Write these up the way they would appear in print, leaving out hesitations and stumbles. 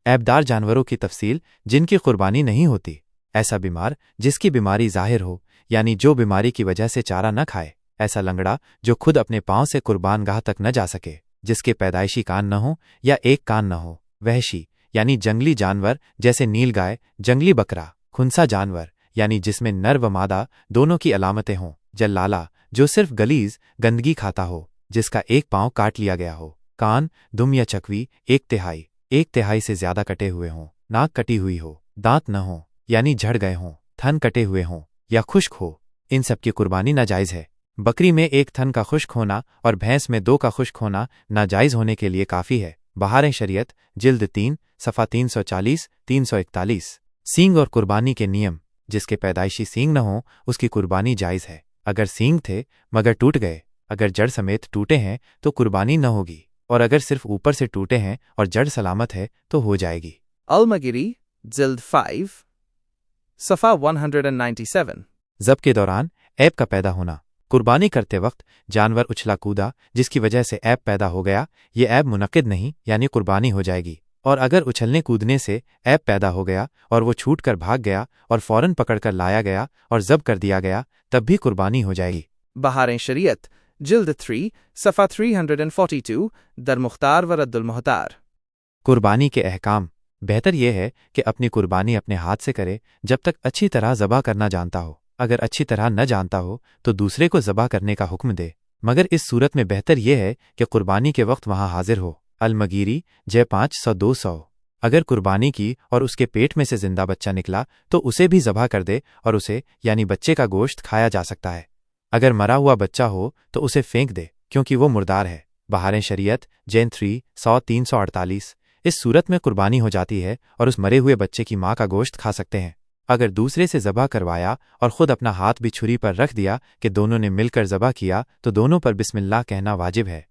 ऐबदार जानवरों की तफसील जिनकी कुर्बानी नहीं होती। ऐसा बीमार जिसकी बीमारी जाहिर हो, यानी जो बीमारी की वजह से चारा न खाए। ऐसा लंगड़ा जो खुद अपने पांव से कुर्बानगाह तक न जा सके, जिसके पैदाइशी कान न हो या एक कान न हो। वहशी यानी जंगली जानवर जैसे नीलगाय, जंगली बकरा। खुंसा जानवर यानी जिसमें नर व मादा दोनों की अलामतें हों। जल्लाला जो सिर्फ गलीज गंदगी खाता हो, जिसका एक पांव काट लिया गया हो। कान, दुम या चकवी एक तिहाई से ज्यादा कटे हुए हों। नाक कटी हुई हो, दांत न हो यानी झड़ गए हों। थन कटे हुए हों या खुश्क हो। इन सब की कुर्बानी नाजायज है। बकरी में एक थन का खुश्क होना और भैंस में 2 का खुश्क होना नाजायज होने के लिए काफी है। बहार शरीयत जिल्द 3 सफ़ा 340-341। सींग और कुर्बानी के नियम। जिसके पैदाइशी सींग न हो उसकी कुर्बानी जायज है। अगर सींग थे मगर टूट गए, अगर जड़ समेत टूटे हैं तो कुर्बानी न होगी, और अगर सिर्फ ऊपर से टूटे हैं और जड़ सलामत है तो हो जाएगी। अल-मगिरी जिल्द 5 सफ़ा 197। ज़ब के दौरान ऐब का पैदा होना। कुर्बानी करते वक्त जानवर उछला कूदा जिसकी वजह से ऐब पैदा हो गया, ये ऐब मुनक्किद नहीं यानी कुर्बानी हो जाएगी। और अगर उछलने कूदने से ऐब पैदा हो गया और वो छूट कर भाग गया और फौरन पकड़कर लाया गया और ज़ब कर दिया गया, तब भी कुर्बानी हो जाएगी। बहार शरीयत जिल्द 3 सफ़ा 342 दर मुख्तार व रद्दुल मुख्तार। कुर्बानी के अहकाम। बेहतर यह है कि अपनी कुर्बानी अपने हाथ से करे जब तक अच्छी तरह ज़बा करना जानता हो। अगर अच्छी तरह न जानता हो तो दूसरे को ज़बा करने का हुक्म दे, मगर इस सूरत में बेहतर यह है कि कुर्बानी के वक्त वहां हाजिर हो। अल-मगीरी जय 500-200। अगर कुर्बानी की और उसके पेट में से जिंदा बच्चा निकला तो उसे भी ज़बा कर दे और उसे यानी बच्चे का गोश्त खाया जा सकता है। अगर मरा हुआ बच्चा हो तो उसे फेंक दे क्योंकि वो मुर्दार है। बहार शरीयत जैन 300-348। इस सूरत में कुर्बानी हो जाती है और उस मरे हुए बच्चे की माँ का गोश्त खा सकते हैं। अगर दूसरे से ज़बा करवाया और खुद अपना हाथ भी छुरी पर रख दिया कि दोनों ने मिलकर ज़बा किया तो दोनों पर बिस्मिल्लाह कहना वाजिब है।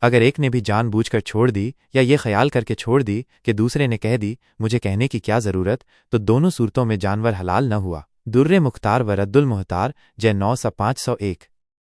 अगर एक ने भी जानबूझकर छोड़ दी या ये ख्याल करके छोड़ दी कि दूसरे ने कह दी मुझे कहने की क्या ज़रूरत, तो दोनों सूरतों में जानवर हलाल न हुआ। दुर्रे मुख्तार व रद्दुल मुख्तार जय 9/501।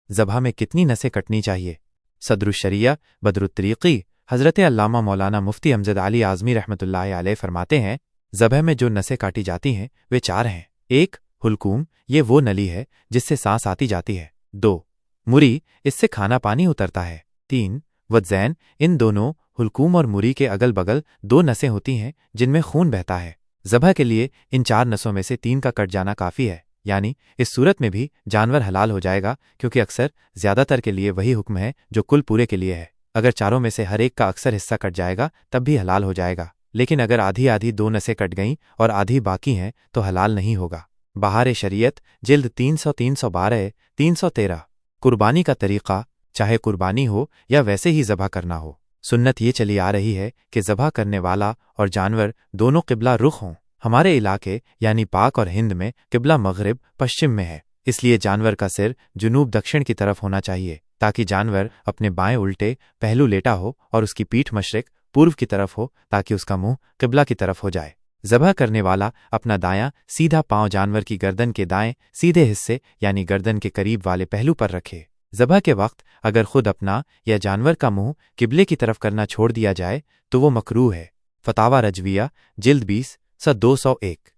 ज़बह में कितनी नसें कटनी चाहिए? सदरुश्शरिया बदरुत्तरीक़ी हज़रत अल्लामा मौलाना मुफ्ती अमजद अली आज़मी रहमतुल्लाहि अलैह फरमाते हैं, ज़बह में जो नसें काटी जाती हैं वे 4 हैं। 1 हुलकूम, ये वो नली है जिससे सांस आती जाती है। 2 मुरी, इससे खाना पानी उतरता है। 3 वज़ैन, इन दोनों हुलकूम और मुरी के अगल बगल 2 नसें होती हैं जिनमें खून बहता है। ज़बह के लिए इन 4 नसों में से 3 का कट जाना काफ़ी है, यानी इस सूरत में भी जानवर हलाल हो जाएगा, क्योंकि अक्सर ज़्यादातर के लिए वही हुक्म है जो कुल पूरे के लिए है। अगर चारों में से हर एक का अक्सर हिस्सा कट जाएगा तब भी हलाल हो जाएगा, लेकिन अगर आधी आधी 2 नसें कट गईं और आधी बाकी हैं तो हलाल नहीं होगा। बहार शरीयत जिल्द 300-312-313। कुर्बानी का तरीक़ा। चाहे कुर्बानी हो या वैसे ही ज़बह करना हो, सुन्नत ये चली आ रही है कि ज़बह करने वाला और जानवर दोनों क़िबला रुख हों। हमारे इलाके यानी पाक और हिंद में क़िबला मग़रिब पश्चिम में है, इसलिए जानवर का सिर जुनूब दक्षिण की तरफ होना चाहिए, ताकि जानवर अपने बाएं उल्टे पहलू लेटा हो और उसकी पीठ मशरिक़ पूर्व की तरफ हो, ताकि उसका मुंह क़िबला की तरफ हो जाए। ज़बह करने वाला अपना दायां सीधा पांव जानवर की गर्दन के दाएं सीधे हिस्से यानी गर्दन के करीब वाले पहलू पर रखे। ज़बह के वक्त अगर खुद अपना या जानवर का मुंह किबले की तरफ करना छोड़ दिया जाए तो वो मकरूह है। फतावा रजविया जिल्द 20 स 201।